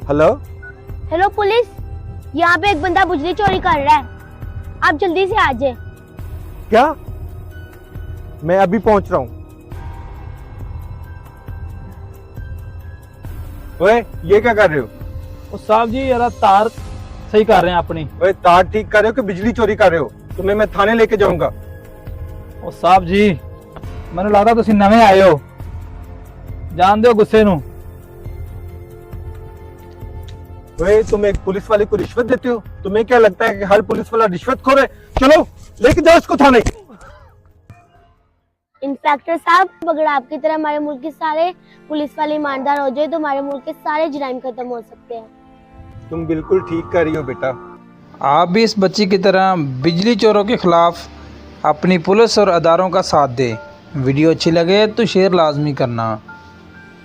Hello hello police, यहाँ पे एक बंदा बिजली चोरी कर रहा है, आप जल्दी से आ जाए। क्या? मैं अभी पहुंच रहा हूँ। ओए, ये क्या कर रहे हो? ਉਹ ਸਾਹਿਬ जी जरा तार सही कर रहे हैं अपनी। ओए, तार ठीक कर रहे हो कि बिजली चोरी कर रहे हो? तुम्हें मैं थाने लेके जाऊंगा। ਉਹ ਸਾਹਿਬ जी ਮੈਨੂੰ ਲੱਗਦਾ ਤੁਸੀਂ ਨਵੇਂ ਆਏ ਹੋ, ਜਾਣਦੇ ਹੋ ਗੁੱਸੇ ਨੂੰ। ओए, तुम एक पुलिस वाले को रिश्वत देते हो? तुम्हें क्या लगता है कि हर पुलिस वाला रिश्वतखोर है? चलो लेके जाओ इसको थाने। इंस्पेक्टर साहब, अगर आपकी तरह हमारे मुल्क के सारे पुलिस वाले ईमानदार हो जाए तो हमारे मुल्क के सारे जुर्म खत्म हो सकते हैं। तुम बिल्कुल ठीक कर रही हो बेटा। आप भी इस बच्ची की तरह बिजली चोरों के खिलाफ अपनी पुलिस और अदारों का साथ दें। वीडियो अच्छी लगे तो शेयर लाजमी करना।